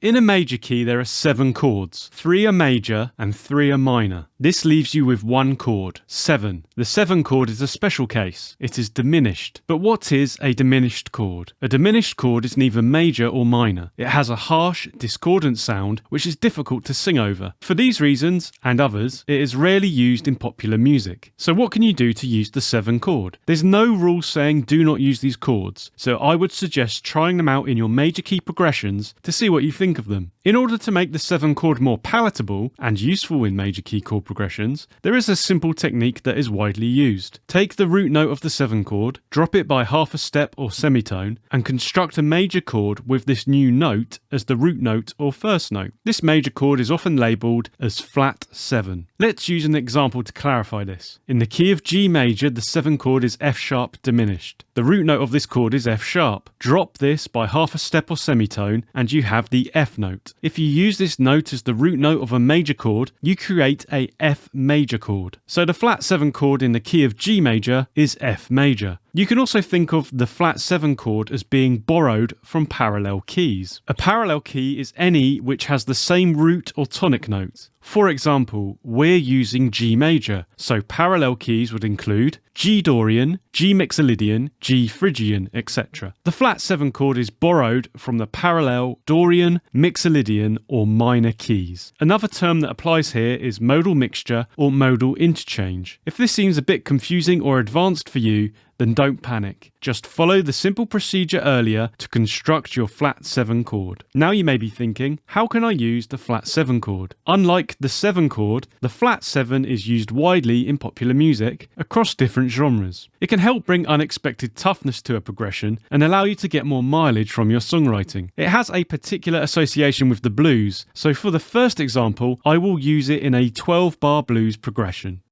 In a major key, there are 7 chords. 3 are major and 3 are minor. This leaves you with 1 chord, 7. The 7 chord is a special case. It is diminished. But what is a diminished chord? A diminished chord is neither major or minor. It has a harsh, discordant sound which is difficult to sing over. For these reasons, and others, it is rarely used in popular music. So what can you do to use the 7 chord? There's no rule saying do not use these chords, so I would suggest trying them out in your major key progressions to see what you think of them. In order to make the 7 chord more palatable and useful in major key chord progressions, there is a simple technique that is widely used. Take the root note of the 7 chord, drop it by half a step or semitone, and construct a major chord with this new note as the root note or first note. This major chord is often labelled as flat 7. Let's use an example to clarify this. In the key of G major, the 7 chord is F sharp diminished. The root note of this chord is F sharp. Drop this by half a step or semitone and you have the F note. If you use this note as the root note of a major chord, you create a F major chord. So the flat 7 chord in the key of G major is F major. You can also think of the flat 7 chord as being borrowed from parallel keys. A parallel key is any which has the same root or tonic note. For example, we're using G major, so parallel keys would include G Dorian, G Mixolydian, G Phrygian, etc. The flat 7 chord is borrowed from the parallel Dorian, Mixolydian, or minor keys. Another term that applies here is modal mixture or modal interchange. If this seems a bit confusing or advanced for you, then don't panic. Just follow the simple procedure earlier to construct your flat 7 chord. Now you may be thinking, how can I use the flat 7 chord? Unlike the 7 chord, the flat 7 is used widely in popular music across different genres. It can help bring unexpected toughness to a progression and allow you to get more mileage from your songwriting. It has a particular association with the blues, so for the first example, I will use it in a 12-bar blues progression.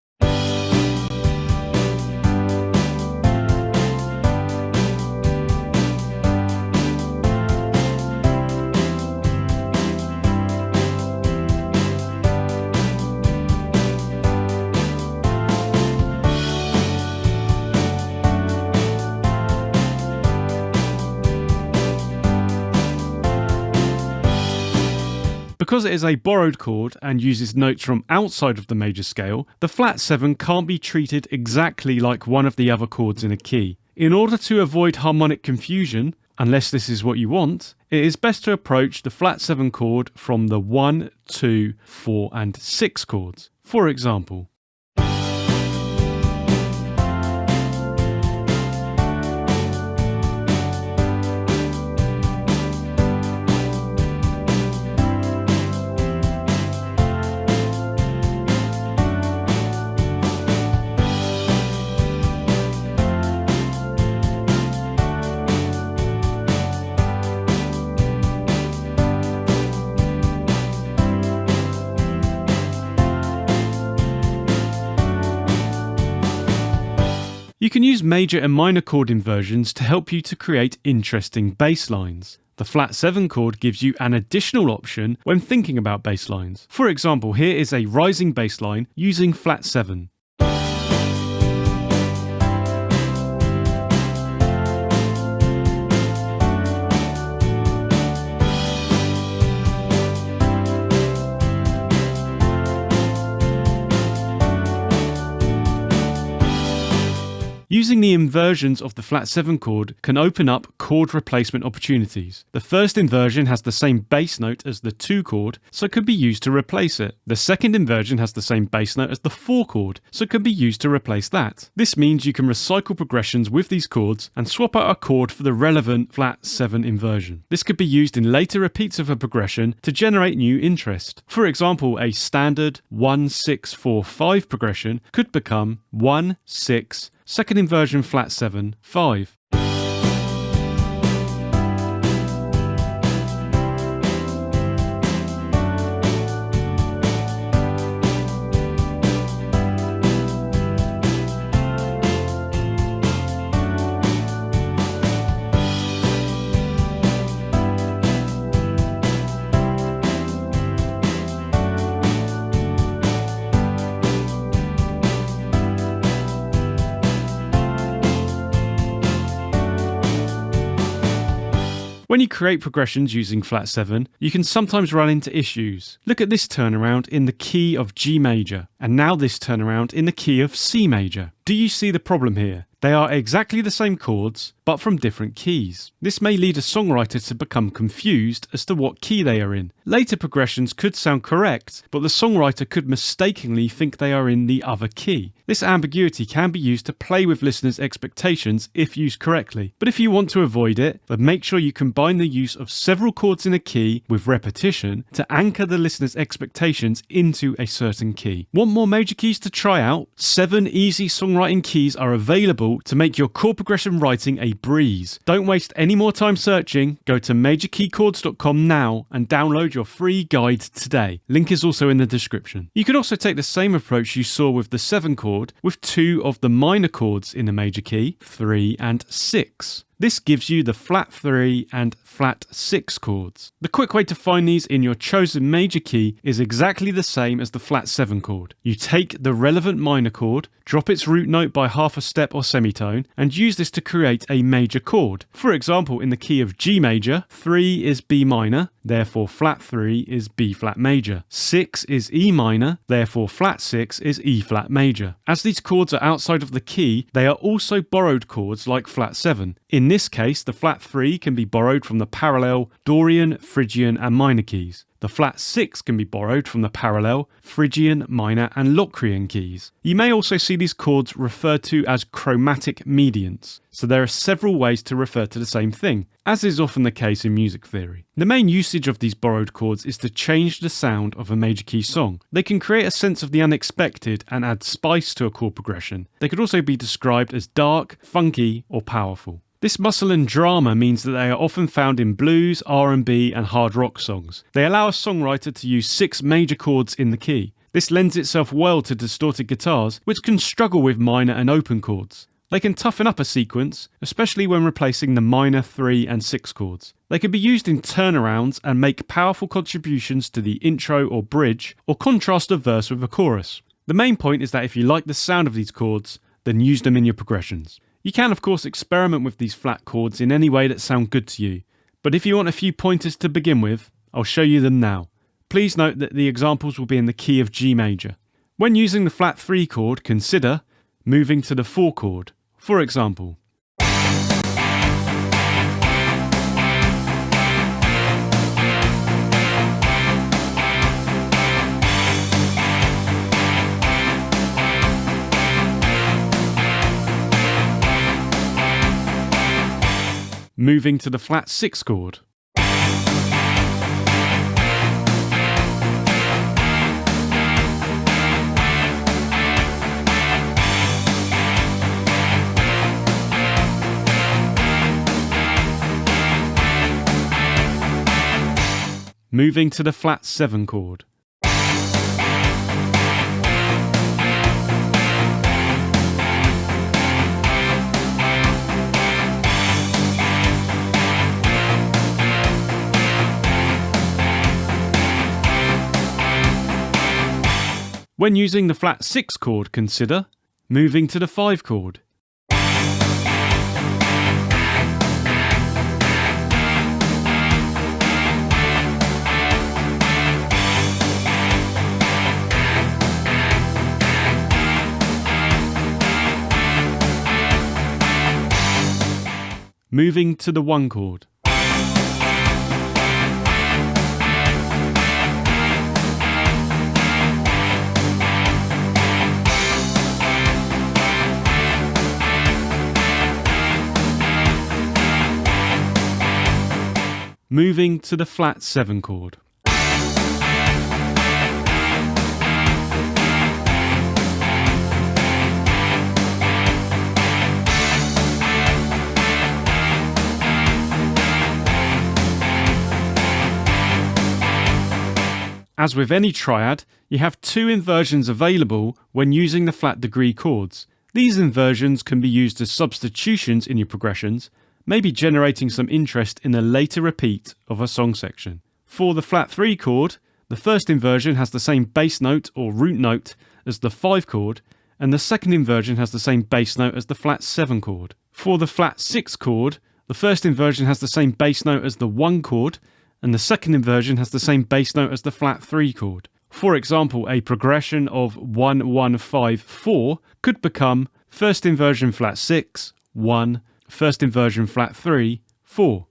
Because it is a borrowed chord and uses notes from outside of the major scale, the flat 7 can't be treated exactly like one of the other chords in a key. In order to avoid harmonic confusion, unless this is what you want, it is best to approach the flat 7 chord from the 1, 2, 4 and 6 chords. For example, you can use major and minor chord inversions to help you to create interesting bass lines. The flat 7 chord gives you an additional option when thinking about bass lines. For example, here is a rising bass line using flat 7. Using the inversions of the flat 7 chord can open up chord replacement opportunities. The first inversion has the same bass note as the 2 chord, so could be used to replace it. The second inversion has the same bass note as the 4 chord, so could be used to replace that. This means you can recycle progressions with these chords and swap out a chord for the relevant flat 7 inversion. This could be used in later repeats of a progression to generate new interest. For example, a standard 1-6-4-5 progression could become 1-6, second inversion flat 7, 5. When you create progressions using flat 7, you can sometimes run into issues. Look at this turnaround in the key of G major, and now this turnaround in the key of C major. Do you see the problem here? They are exactly the same chords, but from different keys. This may lead a songwriter to become confused as to what key they are in. Later progressions could sound correct, but the songwriter could mistakenly think they are in the other key. This ambiguity can be used to play with listeners' expectations if used correctly. But if you want to avoid it, then make sure you combine the use of several chords in a key with repetition to anchor the listener's expectations into a certain key. Want more major keys to try out? 7 easy songwriting keys are available to make your chord progression writing a breeze. Don't waste any more time searching. Go to majorkeychords.com now and download your free guide today. Link is also in the description. You can also take the same approach you saw with the 7 chord with 2 of the minor chords in a major key, 3 and 6. This gives you the flat 3 and flat 6 chords. The quick way to find these in your chosen major key is exactly the same as the flat 7 chord. You take the relevant minor chord, drop its root note by half a step or semitone, and use this to create a major chord. For example, in the key of G major, 3 is B minor, therefore flat 3 is B flat major. 6 is E minor, therefore flat 6 is E flat major. As these chords are outside of the key, they are also borrowed chords like flat 7. In this case, the flat 3 can be borrowed from the parallel Dorian, Phrygian and minor keys. The flat 6 can be borrowed from the parallel Phrygian, minor and Locrian keys. You may also see these chords referred to as chromatic mediants, so there are several ways to refer to the same thing, as is often the case in music theory. The main usage of these borrowed chords is to change the sound of a major key song. They can create a sense of the unexpected and add spice to a chord progression. They could also be described as dark, funky or powerful. This muscle and drama means that they are often found in blues, R&B and hard rock songs. They allow a songwriter to use 6 major chords in the key. This lends itself well to distorted guitars, which can struggle with minor and open chords. They can toughen up a sequence, especially when replacing the minor 3 and 6 chords. They can be used in turnarounds and make powerful contributions to the intro or bridge, or contrast a verse with a chorus. The main point is that if you like the sound of these chords, then use them in your progressions. You can of course experiment with these flat chords in any way that sound good to you, but if you want a few pointers to begin with, I'll show you them now. Please note that the examples will be in the key of G major. When using the flat 3 chord, consider moving to the 4 chord. For example, moving to the flat 6 chord. Moving to the flat 7 chord. When using the flat 6 chord, consider moving to the 5 chord. Moving to the 1 chord. Moving to the flat 7 chord. As with any triad, you have 2 inversions available when using the flat degree chords. These inversions can be used as substitutions in your progressions, maybe generating some interest in a later repeat of a song section. For the flat 3 chord, the first inversion has the same bass note or root note as the 5 chord, and the second inversion has the same bass note as the flat 7 chord. For the flat 6 chord, The first inversion has the same bass note as the 1 chord, and the second inversion has the same bass note as the flat 3 chord. For example, a progression of 1, 1, 5, 4 could become first inversion flat 6, 1, first inversion flat 3, 4.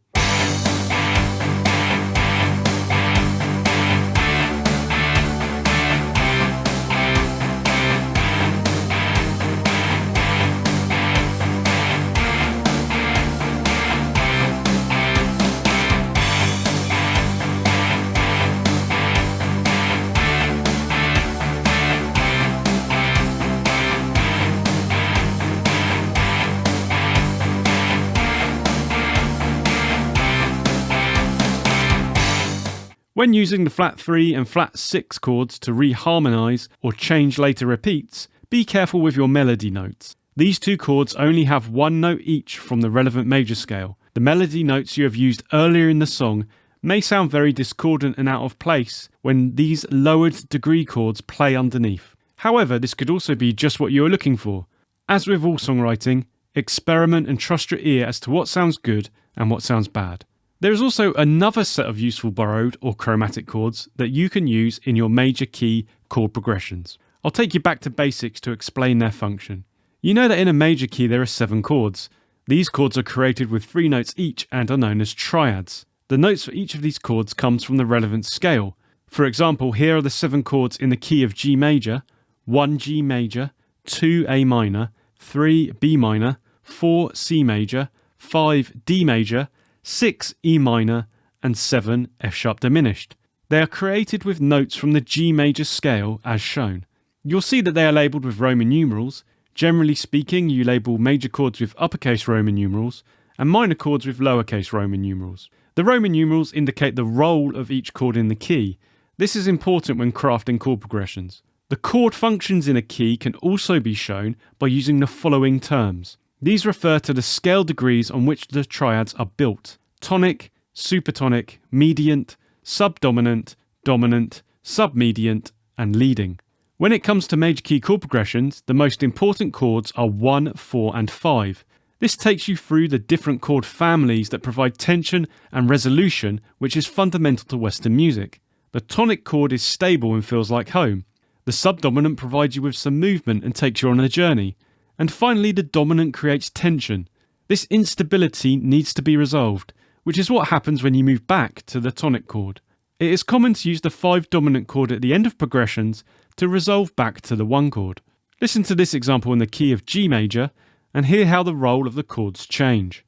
When using the flat 3 and flat 6 chords to reharmonize or change later repeats, be careful with your melody notes. These two chords only have one note each from the relevant major scale. The melody notes you have used earlier in the song may sound very discordant and out of place when these lowered degree chords play underneath. However, this could also be just what you are looking for. As with all songwriting, experiment and trust your ear as to what sounds good and what sounds bad. There is also another set of useful borrowed or chromatic chords that you can use in your major key chord progressions. I'll take you back to basics to explain their function. You know that in a major key there are 7 chords. These chords are created with 3 notes each and are known as triads. The notes for each of these chords comes from the relevant scale. For example, here are the 7 chords in the key of G major, 1 G major, 2 A minor, 3 B minor, 4 C major, 5 D major, 6 E minor, and 7 F sharp diminished. They are created with notes from the G major scale as shown. You'll see that they are labelled with Roman numerals. Generally speaking, you label major chords with uppercase Roman numerals and minor chords with lowercase Roman numerals. The Roman numerals indicate the role of each chord in the key. This is important when crafting chord progressions. The chord functions in a key can also be shown by using the following terms. These refer to the scale degrees on which the triads are built: tonic, supertonic, mediant, subdominant, dominant, submediant, and leading. When it comes to major key chord progressions, the most important chords are 1, 4, and 5. This takes you through the different chord families that provide tension and resolution, which is fundamental to Western music. The tonic chord is stable and feels like home. The subdominant provides you with some movement and takes you on a journey. And finally, the dominant creates tension. This instability needs to be resolved, which is what happens when you move back to the tonic chord. It is common to use the 5 dominant chord at the end of progressions to resolve back to the 1 chord. Listen to this example in the key of G major and hear how the role of the chords change.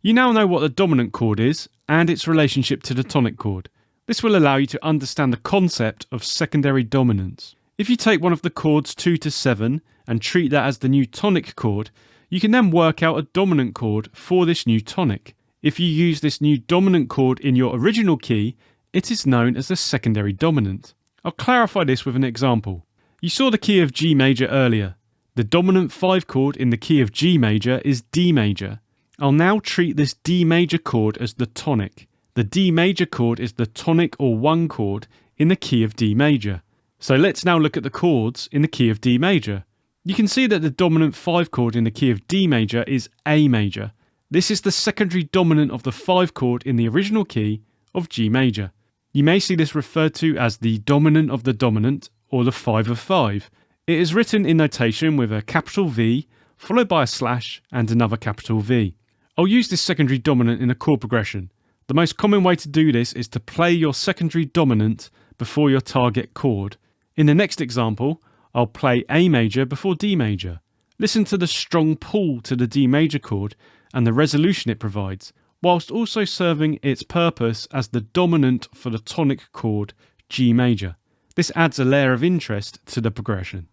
You now know what the dominant chord is and its relationship to the tonic chord. This will allow you to understand the concept of secondary dominance. If you take one of the chords 2 to 7 and treat that as the new tonic chord, you can then work out a dominant chord for this new tonic. If you use this new dominant chord in your original key, it is known as a secondary dominant. I'll clarify this with an example. You saw the key of G major earlier. The dominant 5 chord in the key of G major is D major. I'll now treat this D major chord as the tonic. The D major chord is the tonic or 1 chord in the key of D major. So let's now look at the chords in the key of D major. You can see that the dominant 5 chord in the key of D major is A major. This is the secondary dominant of the 5 chord in the original key of G major. You may see this referred to as the dominant of the dominant or the 5 of 5. It is written in notation with a capital V followed by a slash and another capital V. I'll use this secondary dominant in a chord progression. The most common way to do this is to play your secondary dominant before your target chord. In the next example, I'll play A major before D major. Listen to the strong pull to the D major chord and the resolution it provides, whilst also serving its purpose as the dominant for the tonic chord G major. This adds a layer of interest to the progression.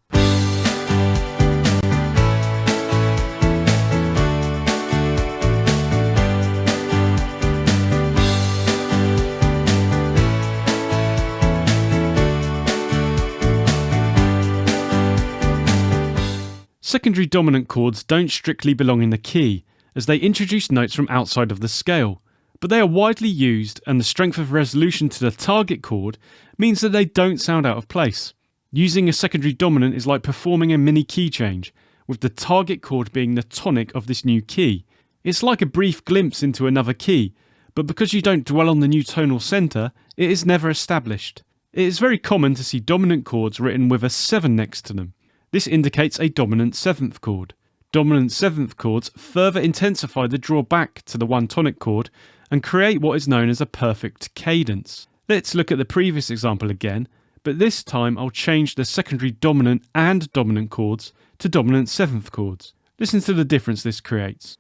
Secondary dominant chords don't strictly belong in the key, as they introduce notes from outside of the scale, but they are widely used, and the strength of resolution to the target chord means that they don't sound out of place. Using a secondary dominant is like performing a mini key change, with the target chord being the tonic of this new key. It's like a brief glimpse into another key, but because you don't dwell on the new tonal centre, it is never established. It is very common to see dominant chords written with a 7 next to them. This indicates a dominant 7th chord. Dominant 7th chords further intensify the draw back to the one tonic chord and create what is known as a perfect cadence. Let's look at the previous example again, but this time I'll change the secondary dominant and dominant chords to dominant 7th chords. Listen to the difference this creates.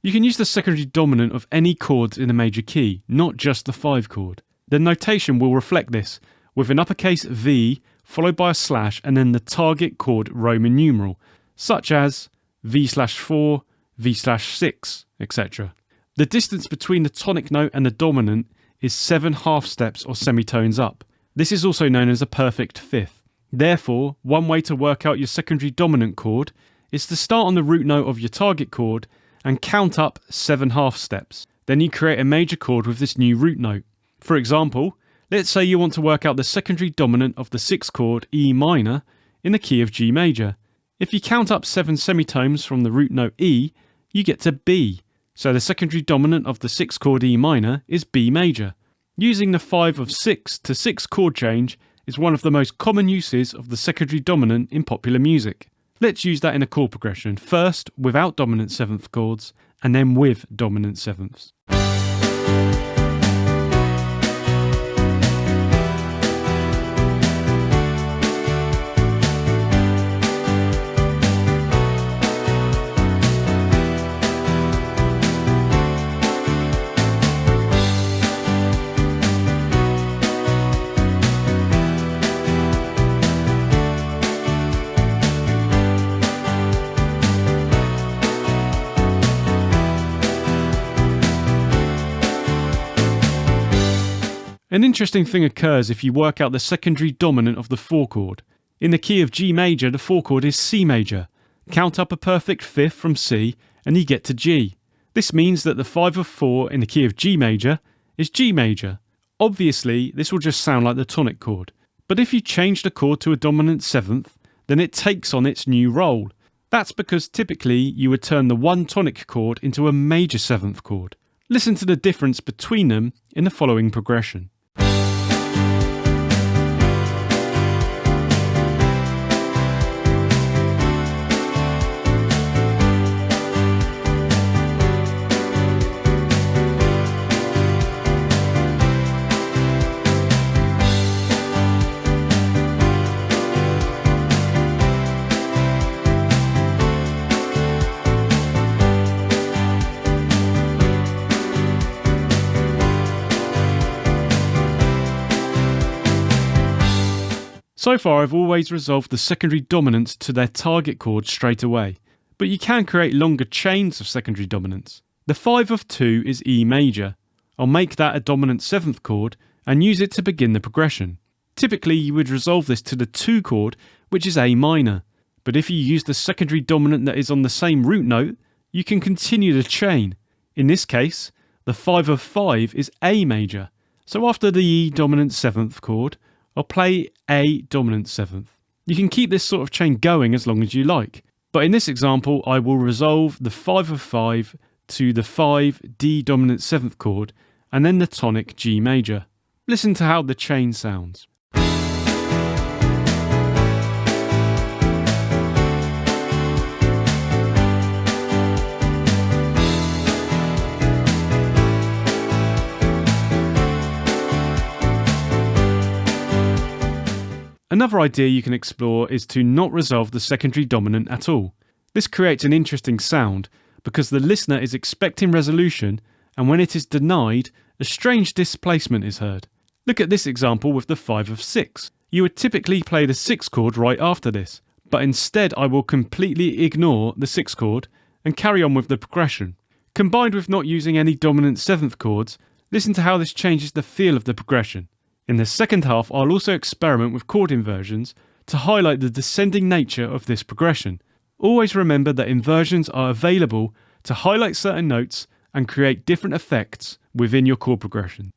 You can use the secondary dominant of any chords in a major key, not just the 5 chord. The notation will reflect this, with an uppercase V followed by a slash and then the target chord Roman numeral, such as V/4, V/6, etc. The distance between the tonic note and the dominant is 7 half steps or semitones up. This is also known as a perfect fifth. Therefore, one way to work out your secondary dominant chord is to start on the root note of your target chord and count up 7 half steps. Then you create a major chord with this new root note. For example, let's say you want to work out the secondary dominant of the 6th chord E minor in the key of G major. If you count up 7 semitones from the root note E, you get to B. So the secondary dominant of the 6th chord E minor is B major. Using the 5 of 6 to 6 chord change is one of the most common uses of the secondary dominant in popular music. Let's use that in a chord progression, first without dominant 7th chords, and then with dominant 7ths. An interesting thing occurs if you work out the secondary dominant of the 4 chord. In the key of G major, the 4 chord is C major. Count up a perfect fifth from C and you get to G. This means that the 5 of 4 in the key of G major is G major. Obviously, this will just sound like the tonic chord. But if you change the chord to a dominant 7th, then it takes on its new role. That's because typically you would turn the one tonic chord into a major 7th chord. Listen to the difference between them in the following progression. So far I've always resolved the secondary dominants to their target chord straight away, but you can create longer chains of secondary dominants. The 5 of 2 is E major. I'll make that a dominant 7th chord and use it to begin the progression. Typically you would resolve this to the 2 chord, which is A minor, but if you use the secondary dominant that is on the same root note, you can continue the chain. In this case, the 5 of 5 is A major, so after the E dominant 7th chord, I'll play A dominant 7th. You can keep this sort of chain going as long as you like, but in this example I will resolve the 5 of 5 to the 5 D dominant 7th chord and then the tonic G major. Listen to how the chain sounds. Another idea you can explore is to not resolve the secondary dominant at all. This creates an interesting sound because the listener is expecting resolution, and when it is denied, a strange displacement is heard. Look at this example with the 5 of 6. You would typically play the 6th chord right after this, but instead I will completely ignore the 6th chord and carry on with the progression. Combined with not using any dominant 7th chords, listen to how this changes the feel of the progression. In the second half, I'll also experiment with chord inversions to highlight the descending nature of this progression. Always remember that inversions are available to highlight certain notes and create different effects within your chord progression.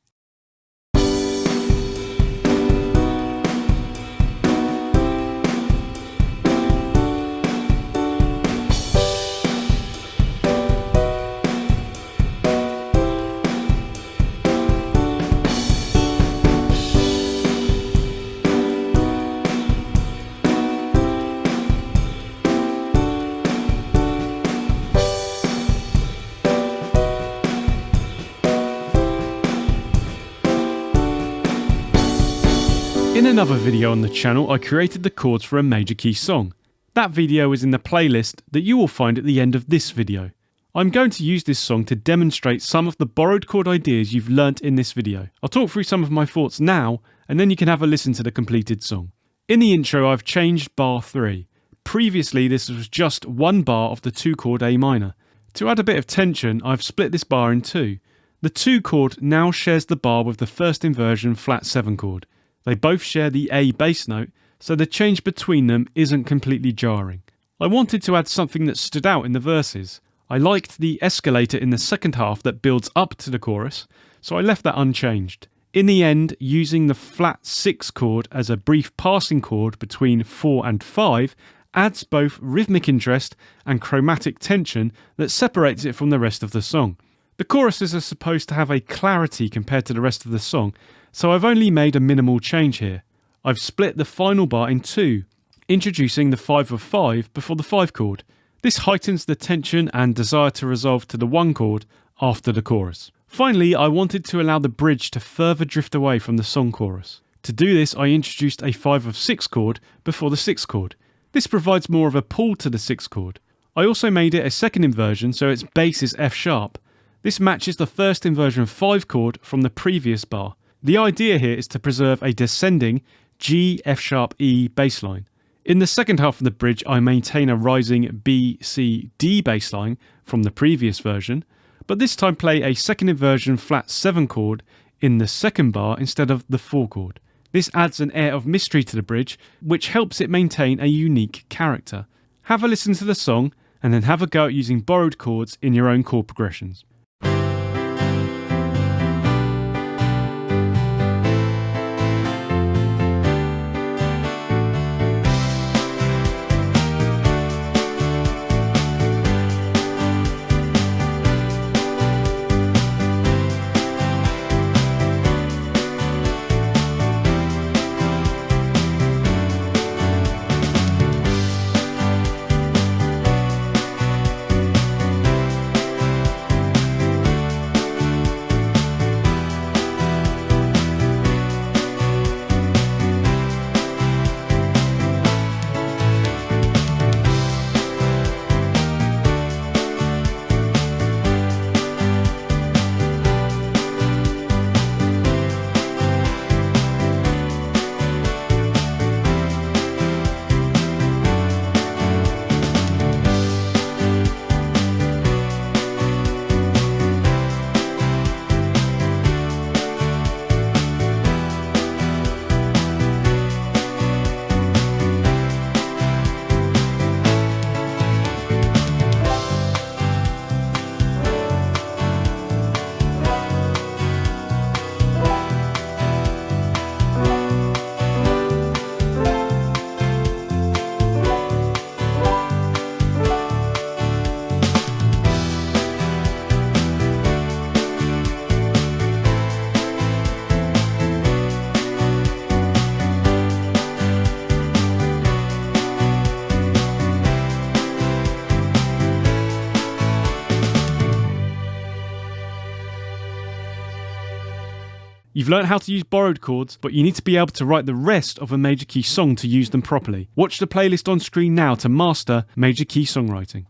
In another video on the channel, I created the chords for a major key song. That video is in the playlist that you will find at the end of this video. I'm going to use this song to demonstrate some of the borrowed chord ideas you've learnt in this video. I'll talk through some of my thoughts now, and then you can have a listen to the completed song. In the intro, I've changed bar 3. Previously, this was just one bar of the 2 chord A minor. To add a bit of tension, I've split this bar in 2. The 2 chord now shares the bar with the first inversion flat 7 chord. They both share the A bass note, so the change between them isn't completely jarring. I wanted to add something that stood out in the verses. I liked the escalator in the second half that builds up to the chorus, so I left that unchanged. In the end, using the flat 6 chord as a brief passing chord between 4 and 5 adds both rhythmic interest and chromatic tension that separates it from the rest of the song. The choruses are supposed to have a clarity compared to the rest of the song, so I've only made a minimal change here. I've split the final bar in 2, introducing the 5 of 5 before the 5 chord. This heightens the tension and desire to resolve to the 1 chord after the chorus. Finally, I wanted to allow the bridge to further drift away from the song chorus. To do this, I introduced a 5 of 6 chord before the 6th chord. This provides more of a pull to the 6th chord. I also made it a second inversion so its bass is F sharp. This matches the first inversion 5 chord from the previous bar. The idea here is to preserve a descending G, F sharp, E bass line. In the second half of the bridge, I maintain a rising B, C, D bass line from the previous version, but this time play a second inversion flat 7 chord in the second bar instead of the 4 chord. This adds an air of mystery to the bridge, which helps it maintain a unique character. Have a listen to the song, and then have a go at using borrowed chords in your own chord progressions. You've learned how to use borrowed chords, but you need to be able to write the rest of a major key song to use them properly. Watch the playlist on screen now to master major key songwriting.